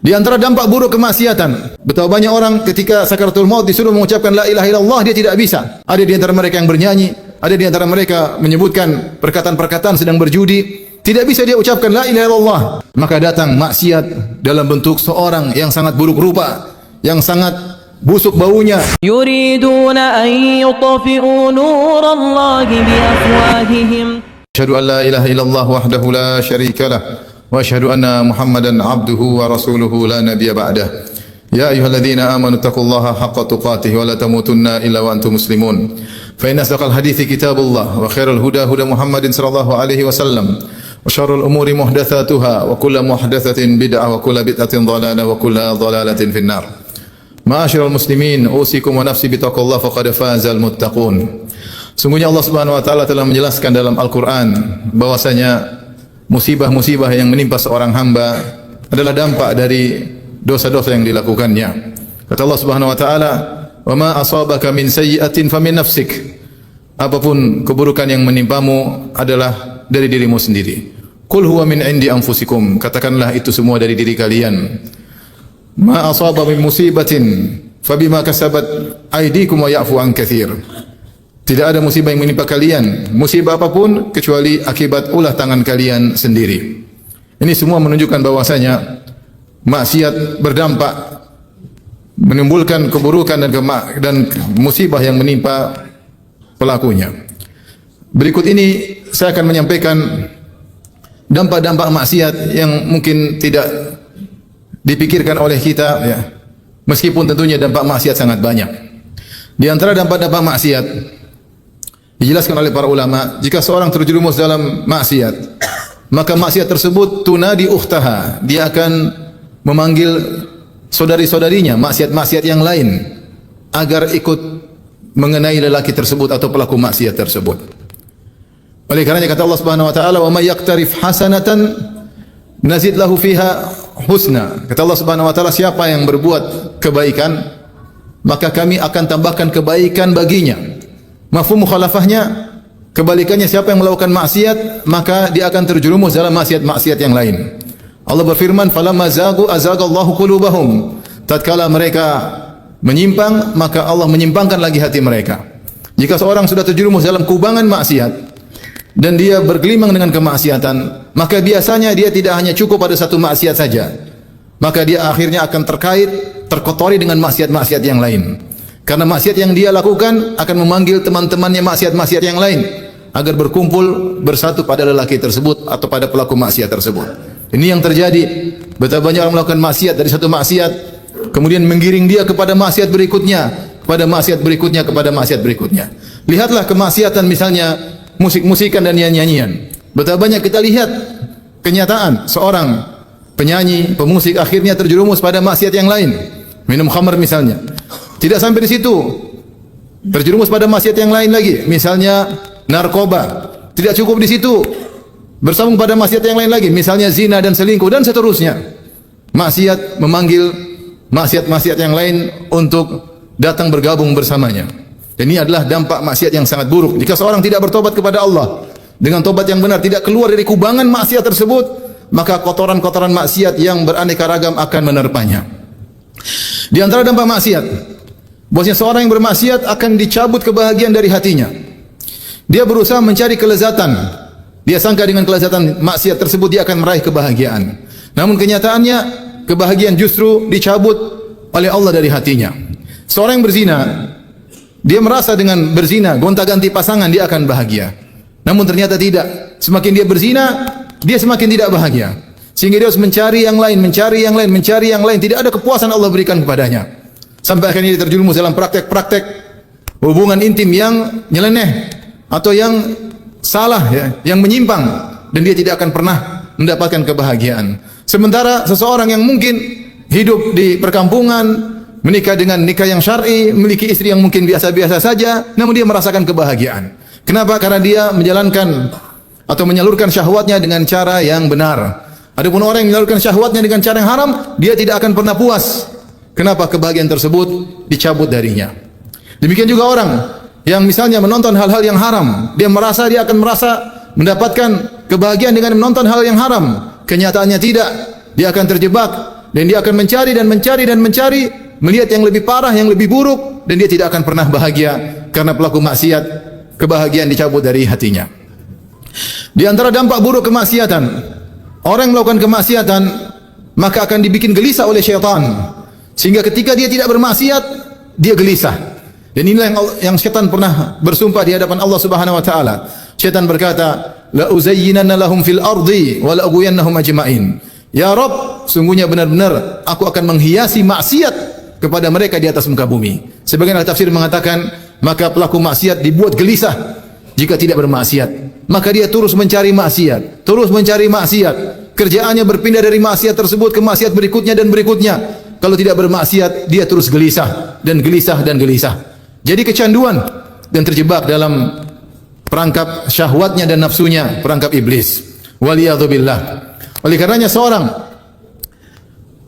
Di antara dampak buruk kemaksiatan, betapa banyak orang ketika sakaratul maut disuruh mengucapkan la ilaha illallah, dia tidak bisa. Ada di antara mereka yang bernyanyi, ada di antara mereka menyebutkan perkataan-perkataan sedang berjudi. Tidak bisa dia ucapkan la ilaha illallah. Maka datang maksiat dalam bentuk seorang yang sangat buruk rupa, yang sangat busuk baunya. Yuriduna an yutfi'u nurallahi biafwahihim. Asyhadu an la ilaha illallah wahdahu la syarika lah. وأشهد أن محمدا عبده ورسوله لا نبي بعده يا أيها الذين آمنوا اتقوا الله حق تقاته ولا تموتن إلا وأنتم مسلمون فإن أصدق الحديث كتاب الله وخير الهدى هدى محمد صلى الله عليه وسلم وشر الأمور محدثاتها وكل محدثة بدعة وكل بدعة ضلالة وكل ضلالة في النار معاشر المسلمين أوصيكم ونفسي بتقوى الله فقد فاز المتقون. Sungguhnya Allah Subhanahu wa taala telah menjelaskan dalam Al-Qur'an bahwasanya musibah-musibah yang menimpa seorang hamba adalah dampak dari dosa-dosa yang dilakukannya. Kata Allah Subhanahu wa taala, "Wa ma asabaka min sayyi'atin famin nafsik." Apapun keburukan yang menimpamu adalah dari dirimu sendiri. Qul huwa min indi anfusikum. Katakanlah itu semua dari diri kalian. Ma asaba min musibatin fabima kasabat aydikum wa ya'fu an katsir. Tidak ada musibah yang menimpa kalian, musibah apapun kecuali akibat ulah tangan kalian sendiri. Ini semua menunjukkan bahwasanya maksiat berdampak menimbulkan keburukan dan musibah yang menimpa pelakunya. Berikut ini saya akan menyampaikan dampak-dampak maksiat yang mungkin tidak dipikirkan oleh kita, ya. Meskipun tentunya dampak maksiat sangat banyak. Di antara dampak-dampak maksiat dijelaskan oleh para ulama, jika seorang terjerumus dalam maksiat, maka maksiat tersebut tunadi ukhtaha, dia akan memanggil saudari-saudarinya, maksiat-maksiat yang lain, agar ikut mengenai lelaki tersebut atau pelaku maksiat tersebut. Oleh karenanya kata Allah Subhanahu wa taala, "Wa may yaqtarif hasanatan nazid lahu fiha husna." Kata Allah Subhanahu wa taala, siapa yang berbuat kebaikan, maka kami akan tambahkan kebaikan baginya. Mafhum mukhalafahnya, kebalikannya, siapa yang melakukan maksiat maka dia akan terjerumus dalam maksiat-maksiat yang lain. Allah berfirman, "Falamma zagu azagallahu qulubahum." Tatkala mereka menyimpang, maka Allah menyimpangkan lagi hati mereka. Jika seorang sudah terjerumus dalam kubangan maksiat dan dia bergelimang dengan kemaksiatan, maka biasanya dia tidak hanya cukup pada satu maksiat saja. Maka dia akhirnya akan terkotori dengan maksiat-maksiat yang lain. Karena maksiat yang dia lakukan akan memanggil teman-temannya maksiat-maksiat yang lain agar berkumpul bersatu pada lelaki tersebut atau pada pelaku maksiat tersebut. Ini yang terjadi. Betapa banyak orang melakukan maksiat dari satu maksiat, kemudian menggiring dia kepada maksiat berikutnya, kepada maksiat berikutnya, kepada maksiat berikutnya. Lihatlah kemaksiatan misalnya musik-musikan dan nyanyian. Betapa banyak kita lihat kenyataan seorang penyanyi, pemusik akhirnya terjerumus pada maksiat yang lain. Minum khamr misalnya. Tidak sampai di situ, terjerumus pada maksiat yang lain lagi, misalnya narkoba. Tidak cukup di situ, bersambung pada maksiat yang lain lagi, misalnya zina dan selingkuh dan seterusnya. Maksiat memanggil maksiat-maksiat yang lain untuk datang bergabung bersamanya. Dan ini adalah dampak maksiat yang sangat buruk. Jika seorang tidak bertobat kepada Allah dengan tobat yang benar, tidak keluar dari kubangan maksiat tersebut, maka kotoran-kotoran maksiat yang beraneka ragam akan menerpanya. Di antara dampak maksiat, bahwasanya seorang yang bermaksiat akan dicabut kebahagiaan dari hatinya. Dia berusaha mencari kelezatan. Dia sangka dengan kelezatan maksiat tersebut dia akan meraih kebahagiaan. Namun kenyataannya kebahagiaan justru dicabut oleh Allah dari hatinya. Seorang yang berzina, dia merasa dengan berzina, gonta-ganti pasangan dia akan bahagia. Namun ternyata tidak. Semakin dia berzina, dia semakin tidak bahagia. Sehingga dia harus mencari yang lain, mencari yang lain, mencari yang lain. Tidak ada kepuasan Allah berikan kepadanya. Sampai akhirnya dia terjerumus dalam praktek-praktek hubungan intim yang nyeleneh atau yang salah, ya, yang menyimpang, dan dia tidak akan pernah mendapatkan kebahagiaan. Sementara seseorang yang mungkin hidup di perkampungan, menikah dengan nikah yang syar'i, memiliki istri yang mungkin biasa-biasa saja, namun dia merasakan kebahagiaan. Kenapa? Karena dia menjalankan atau menyalurkan syahwatnya dengan cara yang benar. Adapun orang yang menyalurkan syahwatnya dengan cara yang haram, dia tidak akan pernah puas. Kenapa? Kebahagiaan tersebut dicabut darinya. Demikian juga orang yang misalnya menonton hal-hal yang haram, dia akan merasa mendapatkan kebahagiaan dengan menonton hal yang haram. Kenyataannya tidak, dia akan terjebak Dan dia akan mencari dan mencari dan mencari, melihat yang lebih parah, yang lebih buruk, dan dia tidak akan pernah bahagia karena pelaku maksiat kebahagiaan dicabut dari hatinya. Di antara dampak buruk kemaksiatan, orang yang melakukan kemaksiatan maka akan dibikin gelisah oleh syaitan, sehingga ketika dia tidak bermaksiat dia gelisah. Dan inilah yang syaitan pernah bersumpah di hadapan Allah Subhanahu wa taala. Syaitan berkata, la uzayyinanna lahum fil ardi wa la ughwiyannahum ajma'in. Ya Rabb, sungguhnya benar-benar aku akan menghiasi maksiat kepada mereka di atas muka bumi. Sebagian ahli tafsir mengatakan, maka pelaku maksiat dibuat gelisah jika tidak bermaksiat. Maka dia terus mencari maksiat, terus mencari maksiat. Kerjaannya berpindah dari maksiat tersebut ke maksiat berikutnya dan berikutnya. Kalau tidak bermaksiat, dia terus gelisah dan gelisah dan gelisah. Jadi kecanduan dan terjebak dalam perangkap syahwatnya dan nafsunya, perangkap iblis. Waliyadzubillah. Oleh karenanya seorang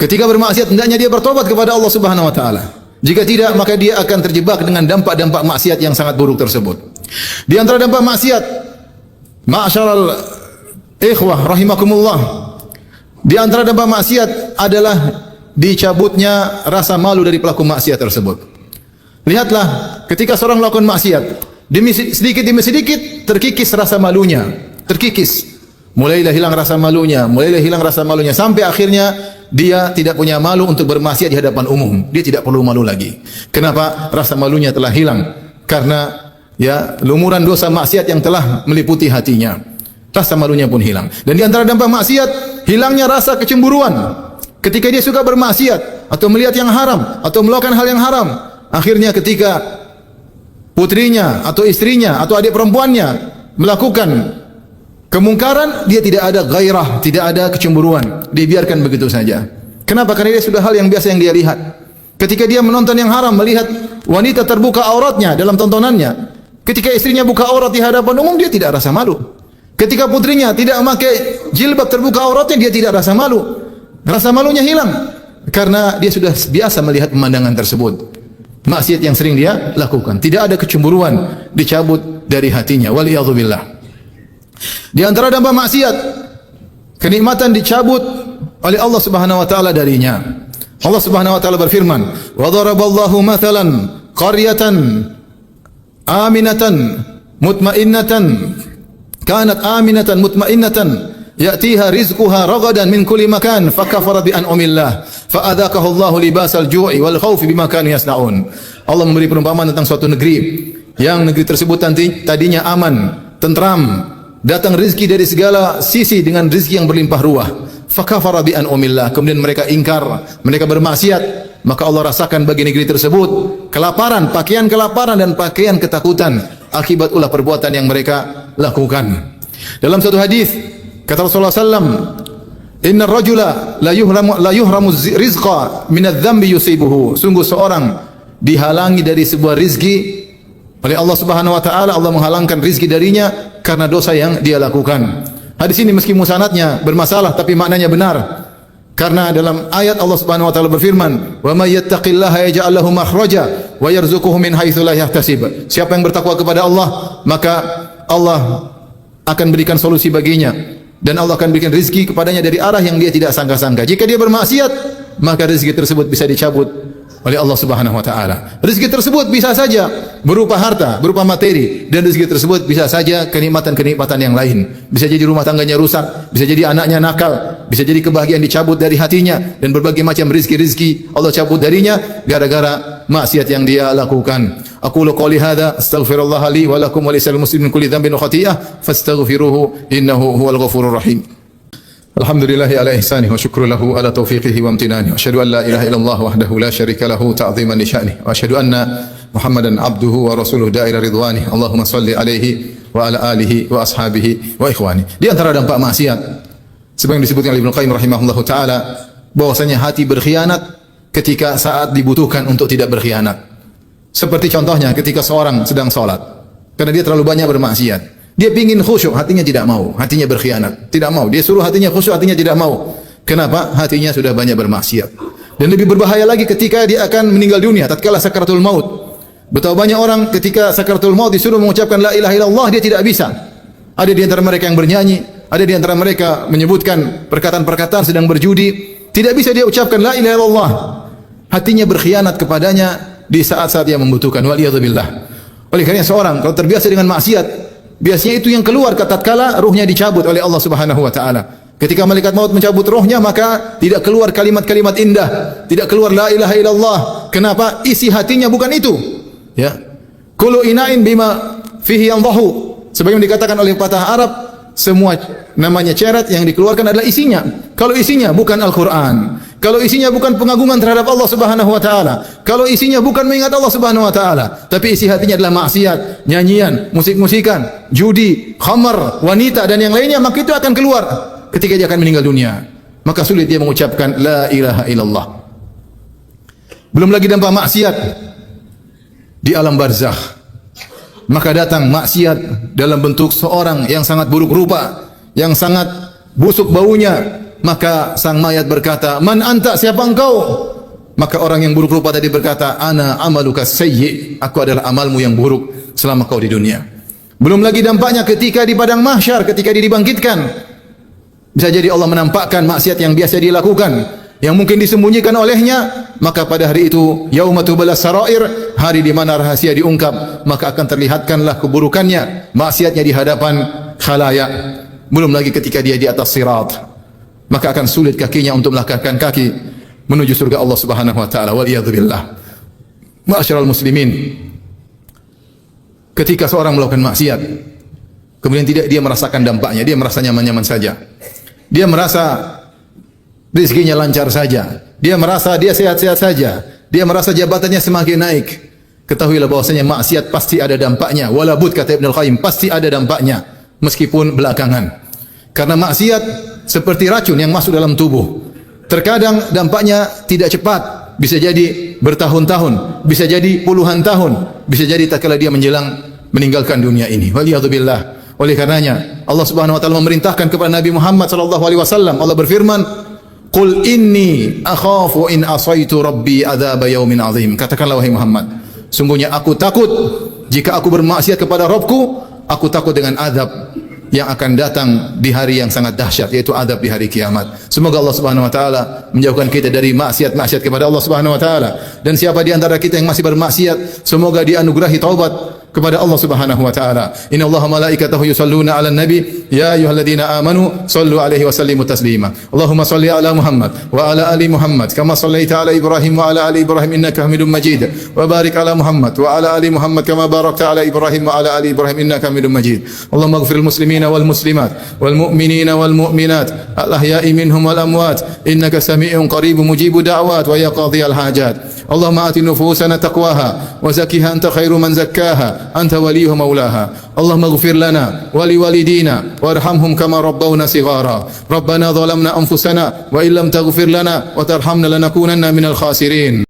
ketika bermaksiat hendaknya dia bertobat kepada Allah Subhanahu wa taala. Jika tidak, maka dia akan terjebak dengan dampak-dampak maksiat yang sangat buruk tersebut. Di antara dampak maksiat, ma'asyaral ikhwah rahimakumullah, di antara dampak maksiat adalah dicabutnya rasa malu dari pelaku maksiat tersebut. Lihatlah, ketika seorang melakukan maksiat, demi sedikit terkikis rasa malunya, terkikis. Mulailah hilang rasa malunya, sampai akhirnya dia tidak punya malu untuk bermaksiat di hadapan umum. Dia tidak perlu malu lagi. Kenapa? Rasa malunya telah hilang karena lumuran dosa maksiat yang telah meliputi hatinya. Rasa malunya pun hilang. Dan di antara dampak maksiat, hilangnya rasa kecemburuan. Ketika dia suka bermaksiat atau melihat yang haram atau melakukan hal yang haram, akhirnya ketika putrinya atau istrinya atau adik perempuannya melakukan kemungkaran, dia tidak ada gairah, tidak ada kecemburuan. Dia biarkan begitu saja. Kenapa? Karena dia sudah hal yang biasa yang dia lihat. Ketika dia menonton yang haram, melihat wanita terbuka auratnya dalam tontonannya. Ketika istrinya buka aurat di hadapan umum, dia tidak rasa malu. Ketika putrinya tidak memakai jilbab terbuka auratnya, dia tidak rasa malu. Rasa malunya hilang karena dia sudah biasa melihat pemandangan tersebut. Maksiat yang sering dia lakukan. Tidak ada kecemburuan, dicabut dari hatinya. Waliyadzubillah. Di antara dampak maksiat, kenikmatan dicabut oleh Allah Subhanahu wa taala darinya. Allah Subhanahu wa taala berfirman, "Wa daraballahu mathalan qaryatan aminatan mutmainnatan kanat aminatan mutmainnatan ya'tiha rizquha ragadan min kulli makan fakafarat bi an'amillah fa'adzaqahu Allahu libasal ju'i wal khaufi bima kanu yasnaun." Allah memberi perumpamaan tentang suatu negeri yang negeri tersebut tadinya aman, tentram, datang rezeki dari segala sisi dengan rezeki yang berlimpah ruah. Fakafara bi an'amillah, kemudian mereka ingkar, mereka bermaksiat, maka Allah rasakan bagi negeri tersebut kelaparan, pakaian kelaparan dan pakaian ketakutan akibat ulah perbuatan yang mereka lakukan. Dalam satu hadis kata Rasulullah sallallahu alaihi wasallam, "Innar rajula la yuhramu rizqa min adz-dzambi yusibuhu." Sungguh seorang dihalangi dari sebuah rezeki oleh Allah Subhanahu wa taala. Allah menghalangkan rezeki darinya karena dosa yang dia lakukan. Hadis ini meski musanadnya bermasalah tapi maknanya benar. Karena dalam ayat Allah Subhanahu wa taala berfirman, "Wa may yattaqillaha yaj'al lahu makhraja wa yarzuquhu min haitsu la yahtasib." Siapa yang bertakwa kepada Allah, maka Allah akan berikan solusi baginya dan Allah akan berikan rezeki kepadanya dari arah yang dia tidak sangka-sangka. Jika dia bermaksiat, maka rezeki tersebut bisa dicabut oleh Allah Subhanahu wa taala. Rezeki tersebut bisa saja berupa harta, berupa materi, dan rezeki tersebut bisa saja kenikmatan-kenikmatan yang lain. Bisa jadi rumah tangganya rusak, bisa jadi anaknya nakal, bisa jadi kebahagiaan dicabut dari hatinya dan berbagai macam rezeki-rezeki Allah cabut darinya gara-gara maksiat yang dia lakukan. Aqulu qouli hadza astaghfirullah li wa lakum wa lisal muslimin kulli dhanbin wa khati'ah fastaghfiruhu innahu huwal ghafurur rahim. Alhamdulillahi ala ihsanih wa syukru lahu ala taufiqihi wa amtinani wa asyhadu an la ilaha illallah wahdahu la syarika lahu ta'ziman li sya'nih wa asyhadu anna Muhammadan abduhu wa rasuluhu da'ira ridwanih. Allahumma salli alaihi wa ala alihi wa ashabihi wa ikhwani. Di antara dampak maksiat sebagaimana disebutkan oleh Ibnu Qayyim rahimahullahu taala bahwasanya hati berkhianat ketika saat dibutuhkan untuk tidak berkhianat. Seperti contohnya ketika seorang sedang salat karena dia terlalu banyak bermaksiat. Dia ingin khusyuk, hatinya tidak mau, hatinya berkhianat, tidak mau. Dia suruh hatinya khusyuk, hatinya tidak mau. Kenapa? Hatinya sudah banyak bermaksiat. Dan lebih berbahaya lagi ketika dia akan meninggal dunia tatkala sakaratul maut. Betapa banyak orang ketika sakaratul maut disuruh mengucapkan la ilaha illallah, dia tidak bisa. Ada di antara mereka yang bernyanyi, ada di antara mereka menyebutkan perkataan-perkataan sedang berjudi, Tidak bisa dia ucapkan la ilaha illallah. Hatinya berkhianat kepadanya di saat-saat yang membutuhkan. Waliyadzubillah. Oleh karena seorang kalau terbiasa dengan maksiat, biasanya itu yang keluar tatkala ruhnya dicabut oleh Allah Subhanahu wa taala. Ketika malaikat maut mencabut rohnya, maka tidak keluar kalimat-kalimat indah, tidak keluar la ilaha illallah. Kenapa? Isi hatinya bukan itu. Ya. Kullu ina'in bima fihi yandahu. Sebagaimana dikatakan oleh pepatah Arab, semua namanya ceret yang dikeluarkan adalah isinya. Kalau isinya bukan Al-Quran, kalau isinya bukan pengagungan terhadap Allah Subhanahu wa taala, kalau isinya bukan mengingat Allah Subhanahu wa taala, tapi isi hatinya adalah maksiat, nyanyian, musik-musikan, judi, khamar, wanita dan yang lainnya, maka itu akan keluar ketika dia akan meninggal dunia. Maka sulit dia mengucapkan la ilaha illallah. Belum lagi dampak maksiat di alam barzakh. Maka datang maksiat dalam bentuk seorang yang sangat buruk rupa, yang sangat busuk baunya. Maka sang mayat berkata, "Man anta, siapa engkau?" Maka orang yang buruk rupa tadi berkata, "Ana amaluka sayyi." Aku adalah amalmu yang buruk selama kau di dunia. Belum lagi dampaknya ketika di padang mahsyar, ketika dia dibangkitkan. Bisa jadi Allah menampakkan maksiat yang biasa dia lakukan, yang mungkin disembunyikan olehnya, maka pada hari itu yauma tubalas sarair, hari di mana rahasia diungkap, maka akan terlihatkanlah keburukannya, maksiatnya di hadapan khalayak. Belum lagi ketika dia di atas sirat, maka akan sulit kakinya untuk melangkahkan kaki menuju surga Allah Subhanahu wa taala. Waliyadzubillah. Ma'asyiral muslimin, ketika seorang melakukan maksiat, kemudian tidak dia merasakan dampaknya, dia merasa nyaman-nyaman saja. Dia merasa rezekinya lancar saja. Dia merasa dia sehat-sehat saja. Dia merasa jabatannya semakin naik. Ketahuilah bahwasanya maksiat pasti ada dampaknya. Walabud, kata Ibnu Al-Qayyim, pasti ada dampaknya meskipun belakangan. Karena maksiat seperti racun yang masuk dalam tubuh. Terkadang dampaknya tidak cepat, bisa jadi bertahun-tahun, bisa jadi puluhan tahun, bisa jadi tatkala dia menjelang meninggalkan dunia ini. Waliyadzubillah. Oleh karenanya Allah Subhanahu wa taala memerintahkan kepada Nabi Muhammad sallallahu alaihi wasallam, Allah berfirman, "Qul inni akhafu in asaitu rabbi adzab yaumin azim." Katakanlah wahai Muhammad, sungguhnya aku takut jika aku bermaksiat kepada Rabbku, aku takut dengan azab yang akan datang di hari yang sangat dahsyat, yaitu azab di hari kiamat. Semoga Allah Subhanahu wa taala menjauhkan kita dari maksiat-maksiat kepada Allah Subhanahu wa taala. Dan siapa di antara kita yang masih bermaksiat, semoga dianugerahi taubat kepada Allah Subhanahu wa taala. Inna Allaha malaikatahu yusalluna 'alan nabi ya ayyuhalladzina amanu sallu 'alaihi wa sallimu taslima. Allahumma salli 'ala Muhammad wa 'ala ali Muhammad kama shallaita 'ala Ibrahim wa 'ala ali Ibrahim innaka Hamidum Majid. Wa barik 'ala Muhammad wa 'ala ali Muhammad kama barakta 'ala Ibrahim wa 'ala ali Ibrahim innaka Hamidum Majid. Allahumma ighfir lil muslimina wal muslimat wal mu'minina wal mu'minat al ahya'i minhum wal amwat innaka sami'un qaribun mujibu da'wat wa ya qadhiyal hajat. Allahumma ati nufusana taqwaha wa zakkiha anta khairu man zakkaha anta waliyuha maulaha. Allahumma ighfir lana wa liwalidina warhamhum kama rabbawna sighara. Rabbana zalamna anfusana wa illam taghfir lana wa tarhamna lanakunanna minal khasirin.